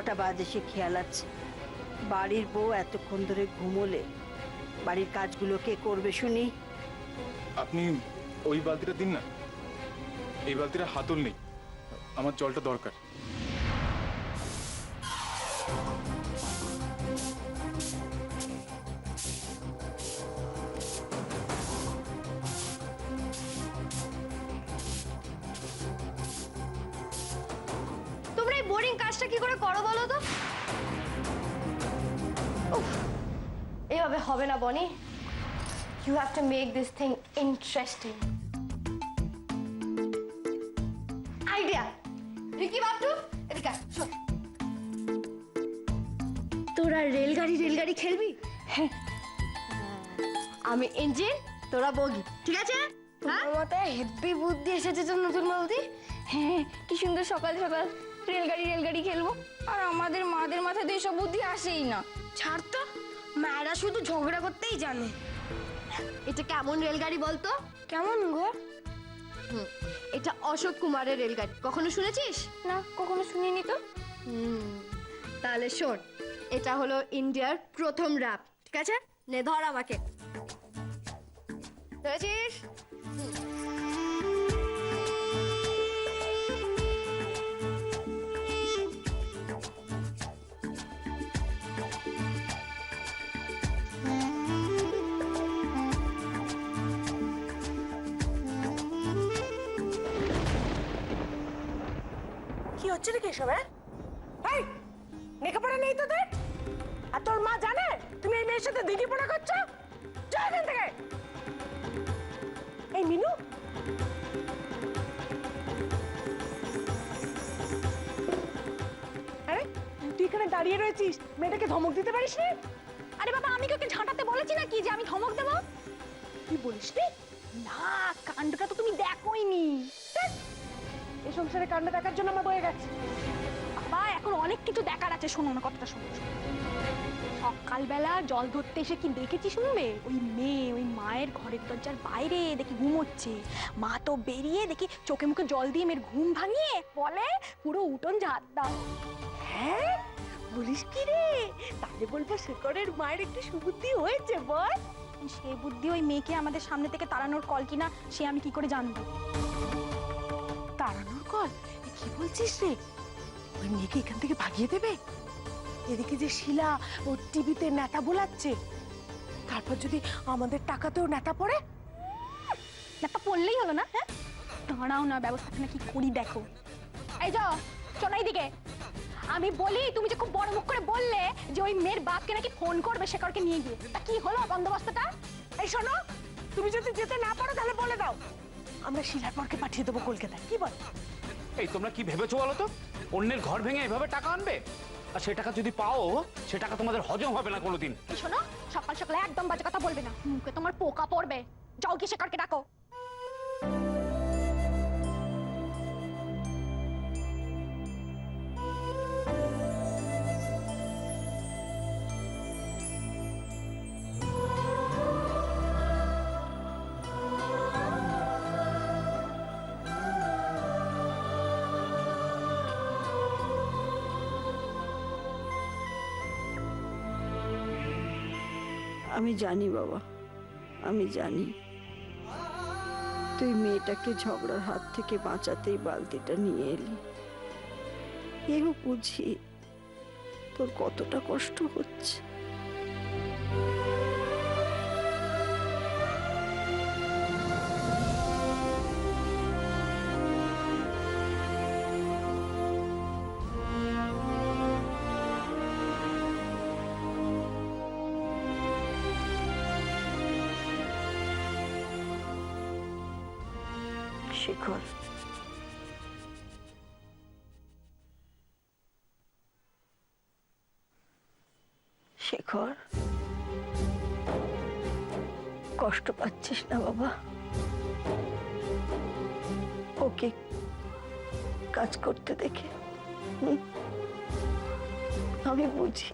কটা বাজে সে খেয়াল আছে? বাড়ির বউ এতক্ষণ ধরে ঘুমোলে বাড়ির কাজগুলো কে করবে শুনি? আপনি ওই বালতিটা দিন না, এই বালতিটা হাতল নেই, আমার জলটা দরকার। তোমরা এই বোরিং কাজটা কি করে করো বলো তো? উফ, এভাবে হবে না বনি। You have to make this thing interesting. Idea. Ricky বাবটু, এদিকে আয়, শোন। তোরা রেলগাড়ি খেলবি? হ্যাঁ। আমি ইঞ্জিন, তোরা বগি, ঠিক আছে? তোমার মাথায় হেব্বি বুদ্ধি এসেছে তো, নতুন বুদ্ধি। হ্যাঁ, কি সুন্দর সকাল সকাল রেলগাড়ি খেলবো। আর আমাদের মাদের মাথায় তো এসব বুদ্ধি আসেই না। ছাড় তো, মায়েরা শুধু ঝগড়া করতেই জানে। এটা কেমন রেলগাড়ি বলতো? কেমন গো? এটা অশোক কুমারের রেলগাড়ি, কখনো শুনেছিস? না, কখনো শুনিনি তো। তাহলে শোন, এটা হলো ইন্ডিয়ার প্রথম র্যাপ, ঠিক আছে? নে ধর আমাকে, ধরেছিস? কি হচ্ছে রে কেশব? এই লেখাপড়া নেই তোদের? আর তোর মা জানে তুমি এই মেয়ের সাথে দিদি পড়া করছো? চল এখান থেকে। এই মিনু, আরে তুই এখানে দাঁড়িয়ে রয়েছিস, মেয়েটাকে ধমক দিতে পারিস না? আরে বাবা, আমি তোকে ঝাঁটাতে বলেছি না কি যে আমি ধমক দেবো? তুই বলিস নি? না, কাণ্ডটা তো তুমি দেখোইনি। এই সংসারে কাণ্ড দেখার জন্য আমার বয়ে গেছে। বাবা, এখন অনেক কিছু দেখার আছে, শোনো না, কথাটা শোনো। সকালবেলা জল ধরতে এসে কি দেখেছি শুনবে? ওই মেয়ে ওই মায়ের ঘরের দরজার বাইরে দেখি ঘুমোচ্ছে। মা তো বেরিয়ে দেখি চোখে মুখে জল দিয়ে মেয়ের ঘুম ভাঙিয়ে বলে পুরো উঠোন ঝাড় দাও। হ্যাঁ, বলিস কি রে? তাহলে বলবো শেখরের মায়ের একটু সুবুদ্ধি হয়েছে, বল। সে বুদ্ধি ওই মেয়েকে আমাদের সামনে থেকে তাড়ানোর কল কিনা সে আমি কি করে জানবো? তাড়ানোর কল? কি বলছিস রে? ওই মেয়েকে এখান থেকে ভাগিয়ে দেবে? এদিকে যে শিলা ও টিভিতে নেতা বোলাচ্ছে, তারপর যদি আমাদের টাকাতেও নেতা পড়ে? নেতা পড়লেই হলো না? হ্যাঁ, দাঁড়াও না, ব্যবস্থাখানে কি করি দেখো। এই যাও, শোনো এইদিকে। আমি বলি, তুমি যে খুব বড় মুখ করে বললে যে ওই মেয়ের বাপকে নাকি ফোন করবে শেখরকে নিয়ে গিয়ে, তা কি হলো বন্দোবস্তটা? এই শোনো, তুমি যদি যেতে না পারো তাহলে বলে দাও, আমরা শিলার পরকে পাঠিয়ে দেবো কলকাতায়, কি বল? এই তোমরা কি ভেবেছো বলো তো? অন্যের ঘর ভেঙে এভাবে টাকা আনবে? আর সে টাকা যদি পাও, সে টাকা তোমাদের হজম হবে না কোনোদিন। এই শোনো, সকাল সকালে একদম বাজে কথা বলবে না, মুখে তোমার পোকা পড়বে। যাও কি শেখরকে ডাকো। আমি জানি বাবা, আমি জানি তুই মেয়েটাকে ঝগড়ার হাত থেকে বাঁচাতেই বালতিটা নিয়ে এলি। এও বুঝি তোর কতটা কষ্ট হচ্ছে। শেখর, শেখর, কষ্ট পাচ্ছিস না বাবা? ওকে কাজ করতে দেখে আমি বুঝি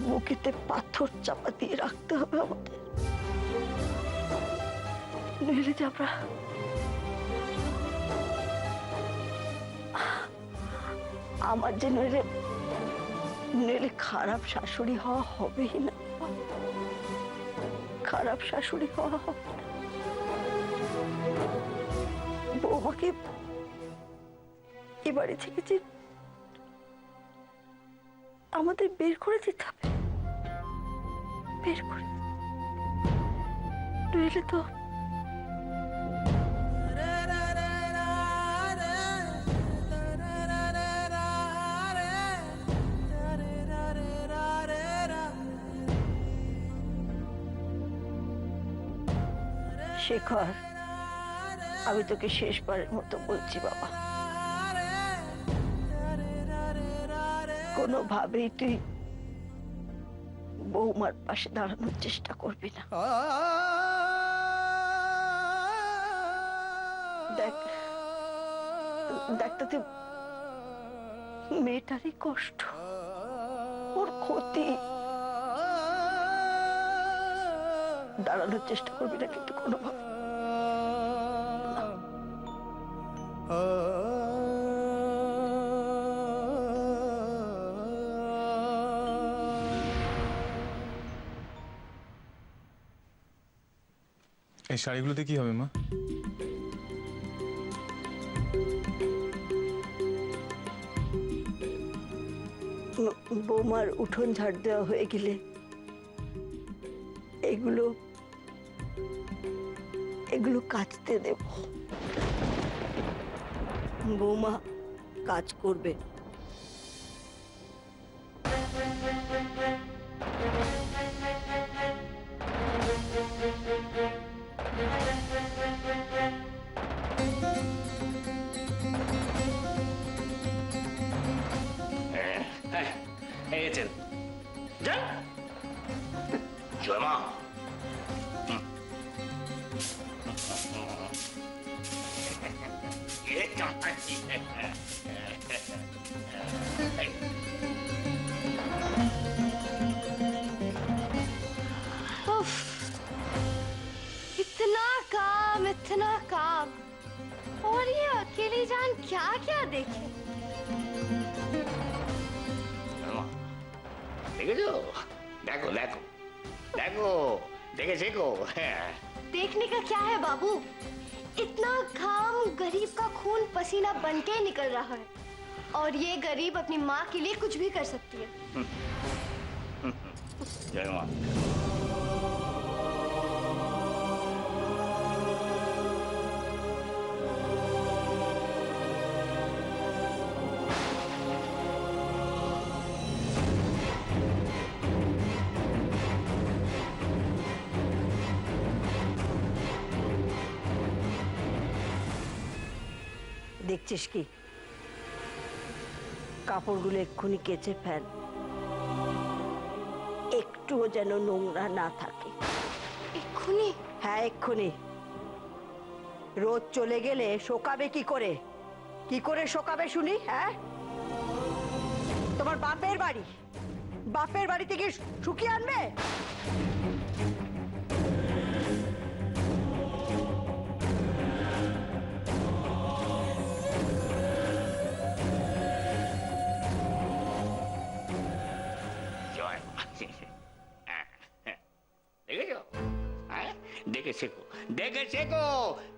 বুকেতে পাথর চাপা দিয়ে রাখতে হবে আমাদের, নইলে যে আমরা আমার যে নইলে নইলে খারাপ শাশুড়ি হওয়া হবেই না, খারাপ শাশুড়ি হওয়া হবে না। বৌমাকে এ বাড়ি থেকে যে আমাদের বের করে দিতে হবে, বের করে নইলে তো শেখর, আমি তোকে শেষবারের মতো বলছি বাবা, কোনোভাবেই তুই বৌমার পাশে দাঁড়ানোর চেষ্টা করবি না। দেখ দেখ তাতে মেয়েটারই কষ্ট, ওর ক্ষতি, দাঁড়ানোর চেষ্টা করবি না কিন্তু কোনোভাবে। এই শাড়িগুলোতে কি হবে মা? বৌমার উঠোন ঝাড় দেওয়া হয়ে গেলে এগুলো এগুলো কাচতে দেব। বৌমা কাজ করবে। এসেছেন যান জয় মা। उफ, इतना काम और ये अकेली जान क्या क्या देखे। দেখেছো? দেখো দেখো দেখো, দেখে শেখো। देखने का क्या है बाबू, इतना घाम गरीब का खून पसीना बन के निकल रहा है और ये गरीब अपनी माँ के लिए कुछ भी कर सकती है। জয় মা। দেখছিস কি, কাপড়গুলো এক্ষুনি কেচে ফেল, একটুও যেন নোংরা না থাকে। এক্ষুনি? হ্যাঁ এক্ষুনি। রোদ চলে গেলে শোকাবে কি করে, কি করে শোকাবে শুনি? হ্যাঁ, তোমার বাপের বাড়ি, বাপের বাড়ি থেকে শুকিয়ে আনবে? দেখেছো? দেখে শেখো, দেখে শেখো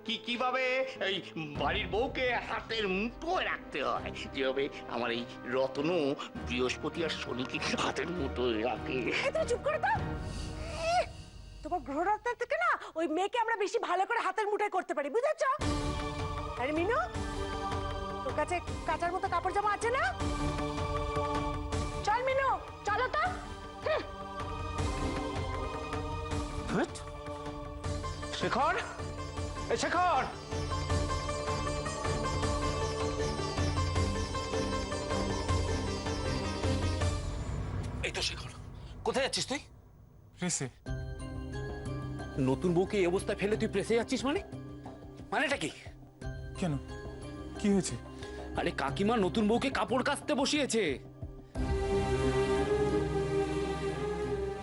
কি কিভাবে এই বাড়ির বউকে হাতের মুঠোয় রাখতে হয়, যেভাবে আমার এই রত্ন বৃহস্পতি আর শনিকে হাতের মুঠোয় রাখে। তুমি চুপ করে দাও। তোমার গ্রহরত্নের থেকে না ওই মেয়েকে আমরা বেশি ভালো করে হাতের মুঠোয় করতে পারি, বুঝেছ? আরে মিনু, তোর কাছে কাচার মতো কাপড় জামা আছে না? চল মিনু, চলো তো। শেখর, শেখর, এই তো শেখর, কোথায় যাচ্ছিস তুই? প্রেসে। নতুন বউকে এই অবস্থায় ফেলে তুই প্রেসে যাচ্ছিস মানে? মানেটা কি? কেন, কি হয়েছে? আরে কাকিমা নতুন বউকে কাপড় কাচতে বসিয়েছে।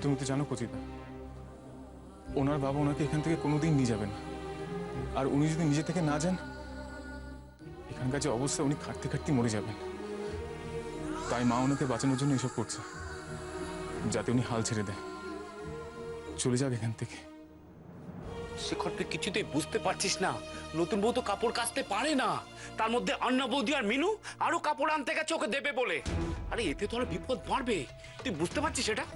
তুমি তো জানো কচিদা, ওনার বাবা ওনাকে এখান থেকে কোনোদিন নিয়ে যাবেন না। আর উনি যদি নিজে থেকে না যান, এখানকার যে অবস্থা, উনি খাটতে খাটতে মরে যাবেন। তাই মা ওনাকে বাঁচানোর জন্য এসব করছে, যাতে উনি হাল ছেড়ে দেয়, চলে যাক এখান থেকে। শেখর, তুই কিছুতেই বুঝতে পারছিস না, নতুন বউ তো কাপড় কাচতে পারে না, তার মধ্যে অন্য বৌদি আর মিনু আরো কাপড় আনতে গেছে ওকে দেবে বলে। আরে এতে তো আরো বিপদ বাড়বে, তুই বুঝতে পারছিস এটা?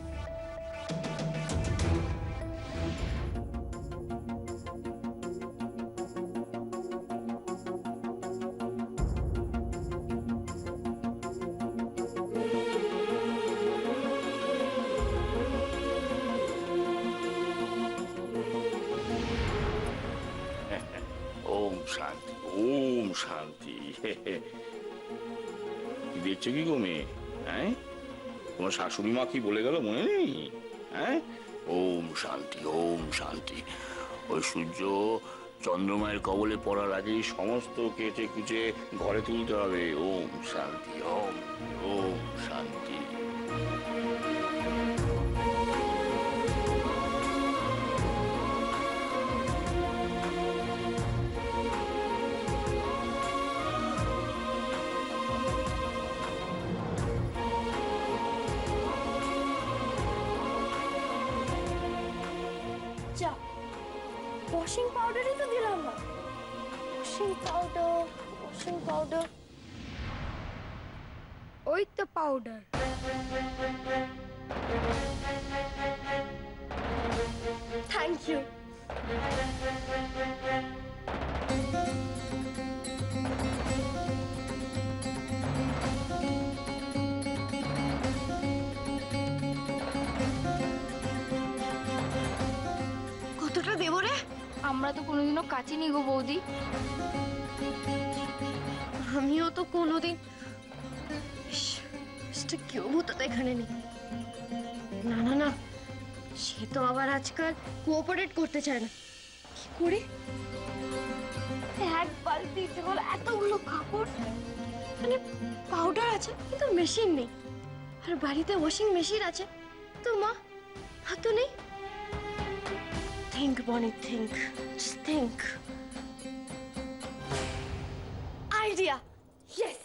ওম শান্তি, ওম শান্তি। কি দেখছো কি গো মেয়ে? হ্যাঁ, তোমার শাশুড়ি মা কি বলে গেল মনে নেই? হ্যাঁ, ওম শান্তি, ওম শান্তি। ওই সূর্য চন্দ্রমায়ের কবলে পড়ার আগেই সমস্ত কেচে কুচে ঘরে তুলতে হবে। ওম শান্তি, ওম ওম শান্তি। যা, ওয়াশিং পাউডারই তো দিলাম না। ওয়াশিং পাউডার, ওয়াশিং পাউডার, ওই তো পাউডার। Thank you. কতটা দেবো রে? আমরা তো কোনোদিনও কাচিনি গো বৌদি। আমিও তো কোনোদিন। কেউ তো এখানে নেই। না না না, সে তো আবার আজকাল কোঅপারেট করতে চায় না। কি করে? এক বালতিতে হলো এতগুলো কাপড়, মানে পাউডার আছে কিন্তু মেশিন নেই, আর বাড়িতে ওয়াশিং মেশিন আছে তো মা তো নেই। Think, Bonnie, think. Just think. Idea. Yes.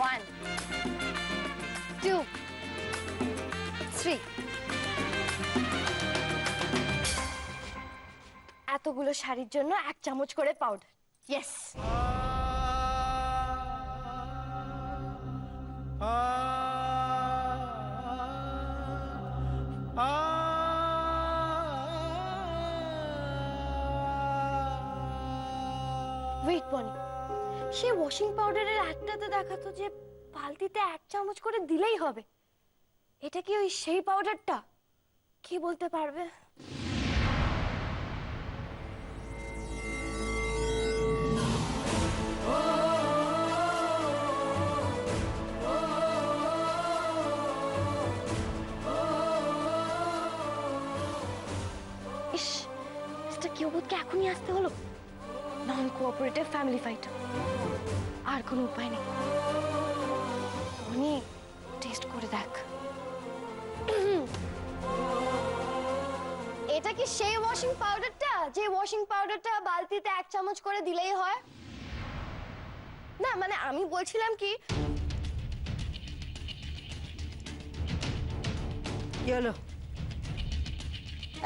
One, two, three. এতগুলো শাড়ির জন্য 1 চামচ করে পাউডার। ইয়েস। ওয়েট বনি, সে ওয়াশিং পাউডারের একটাতে দেখাতো যে বালতিতে 1 চামচ করে দিলেই হবে। এটা কি ওই সেই পাউডারটা? কি বলতে পারবে? ইস, মিস্টার কিউবুদকে এখনই আসতে হলো। নন কোঅপারেটিভ ফ্যামিলি ফাইট, আর কোনো উপায় নেই। অনেক টেস্ট করে দেখ। এটা কি সেই ওয়াশিং পাউডারটা, যে ওয়াশিং পাউডারটা বালতিতে 1 চামচ করে দিলেই হয়? না মানে আমি বলছিলাম কি, কি হলো?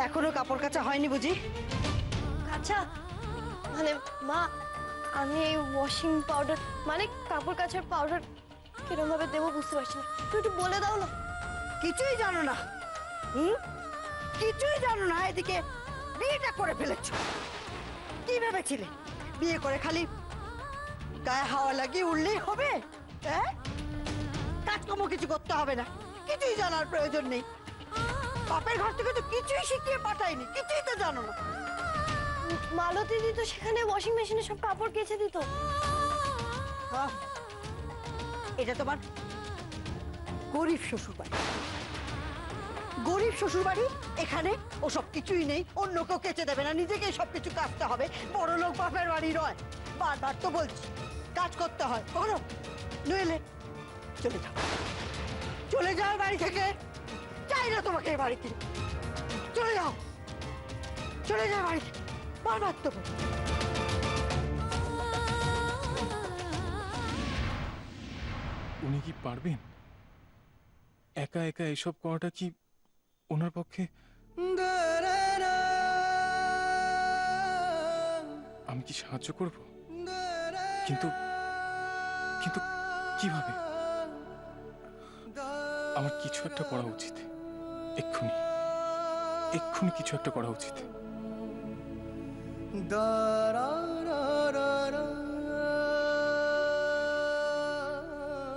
এখনো কাপড় কাচা হয়নি বুঝি? আচ্ছা মানে মা, আমি এই ওয়াশিং পাউডার মানে কাপড় কাচার পাউডার কিরকম ভাবে দেবো বুঝতে পারছি না। তুই একটু বলে দাও না। কিছুই জানো না? কিছুই জানো না? এদিকে বিয়েটা করে ফেলেছো। কি ভেবেছিলে বিয়ে করে খালি গায়ে হাওয়া লাগিয়ে উঠলেই হবে? হ্যাঁ, কাজকর্ম কিছু করতে হবে না, কিছুই জানার প্রয়োজন নেই। বাপের ঘর থেকে তো কিছুই শিখিয়ে পাঠায়নি, কিছুই তো জানো না। মালতী দি তো সেখানে ওয়াশিং মেশিনে সব কাপড় কেচে দিত। এটা তোমার গরিব শ্বশুর বাড়ি, গরিব শ্বশুর বাড়ি। এখানে ওসব কিছুই নেই, অন্য কেউ কেচে দেবে না, নিজেকেই সবকিছু কাজতে হবে। বড় লোক বাপের বাড়ি নয়, বারবার তো বলছি কাজ করতে হয়, করো, নইলে চলে যাও। চলে যাও বাড়ি থেকে, চাই না তোমাকে এই বাড়িতে। চলে যাও, চলে যাও বাড়ি থেকে, বারবার তো। উনি কি পারবেন? একা একা এসব করাটা কি ওনার পক্ষে? আমি কি সাহায্য করব? কিন্তু কিন্তু কিভাবে? আমার কিছু একটা করা উচিত, এক্ষুনি এক্ষুনি কিছু একটা করা উচিত।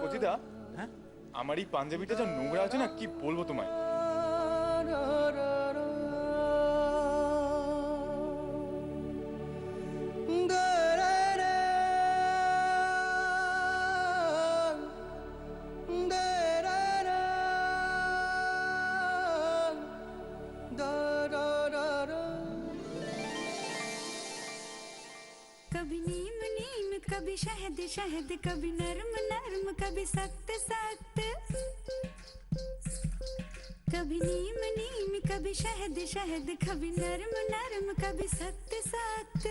কচিদা, হ্যাঁ, আমার এই পাঞ্জাবিটা যা নোংরা আছে না, কি বলবো তোমায়। कभी नीम नीम कभी शहद शहद कभी नर्म नर्म कभी सख्त सख्त कभी नीम नीम कभी शहद शहद कभी नर्म नर्म कभी सख्त सख्त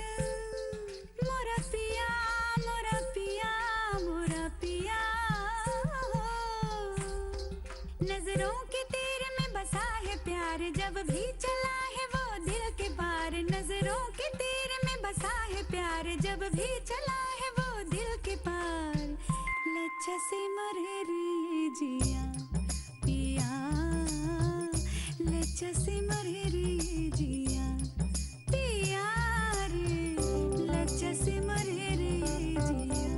मोरा पिया मोरा पिया मोरा पिया हो। नजरों के तीर में बसा है प्यार जब भी चला है वो दिल के पार। नजरों के तीर में बसा है प्यार जब भी चला है वो दिल के पार। लच्छा से मरे रे जिया पिया लच्छा से मरे रे जिया पिया रे लच्छा से मरे रे जिया।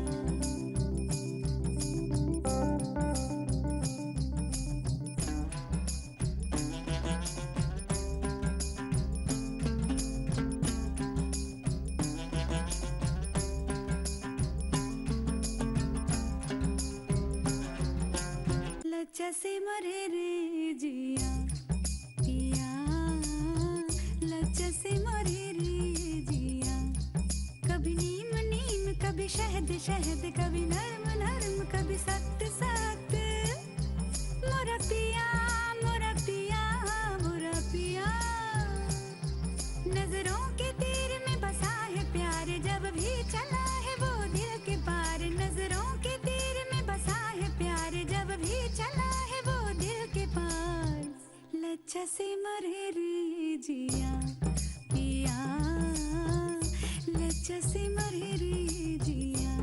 लच्छा से मरे रे जिया पिया लच्छा से मरे रे जिया। कभी नीम नीम कभी शहद शहद कभी नर्म नर्म कभी सख्त सख्त मोरा पिया मोरा पिया मोरा पिया। नजरों के तीर में बसा है प्यार जब भी चला है वो दिल के पार। नजरों के तीर में बसा है प्यार जब भी चला है वो दिल के पार। लच्छा से मरे रे जिया पिया लच्छा से मरे रे जिया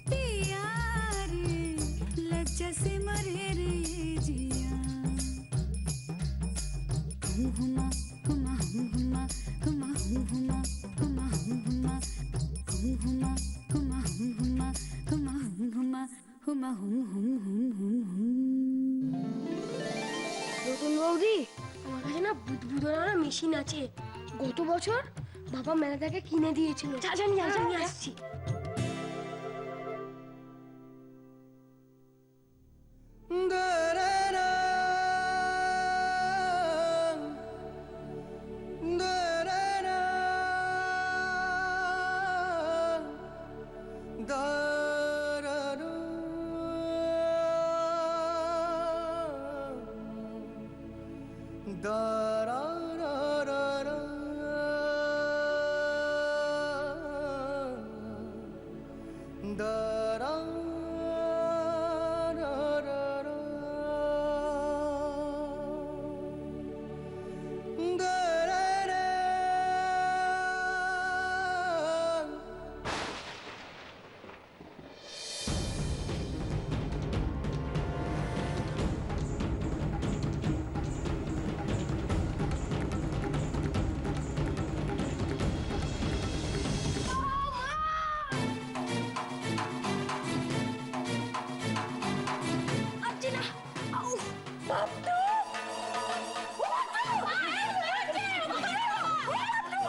पिया रे लच्छा से मरे रे जिया। हुमा हुमा हुमा हुमा हुमा हुमा हुमा हुमा हुमा हुमा हुमा हुमा हुमा हुमा। নতুন বৌদি, আমার কাছে না বুদবুদানা মেশিন আছে। গত বছর বাবা মেলা থেকে কিনে দিয়েছিল। জানি আসছি।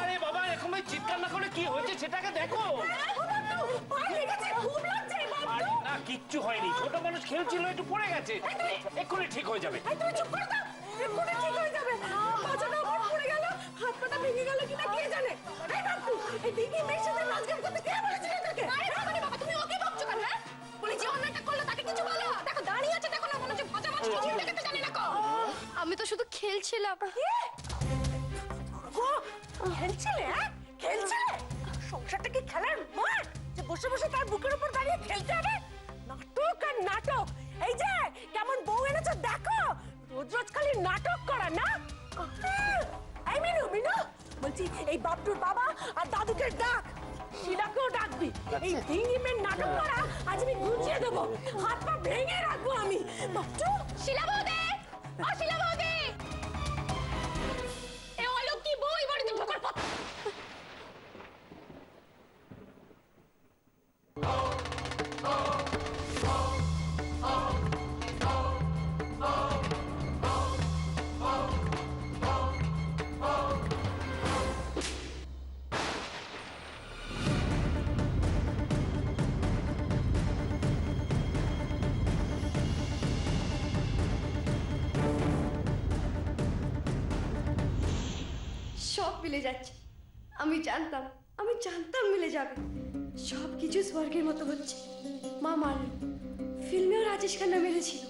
আরে বাবা, এখন ভাই চিৎকার না করে কি হয়েছে সেটাকে দেখো। আরে না, কিচ্ছু হয়নি, ছোট মানুষ খেলছিল, একটু পড়ে গেছে, এক্ষুনি ঠিক হয়ে যাবে। খেলছিলাম। ও খেলছিলে? হ্যাঁ খেলছিলে? সংসারটা কি খেলার মাঠ যে বসে বসে তার বুকের উপর দাঁড়িয়ে খেলতে হবে? নাটক আর নাটক। এই যে কেমন বউ এনেছো দেখো, রোজ রোজ খালি নাটক করা না। এই মিনু, মিনু বলছি এই বাপটুর বাবা আর দাদুকে ডাক, শিলাকেও ডাকবি। এই ডিঙিমের নাটক করা আজ আমি গুছিয়ে দেবো, হাত পা ভেঙে রাখবো আমি। বাপটু, শিলা বৌদি, ও শিলা বৌদি, এ অলক্ষী বই বাড়িতে ঢোকার পথ। সব মিলে যাচ্ছে। আমি জানতাম মিলে যাবে। সব কিছু স্বর্গের মতো হচ্ছে। মা মারল, ফিল্মেও রাজেশ খান্না মেরেছিল।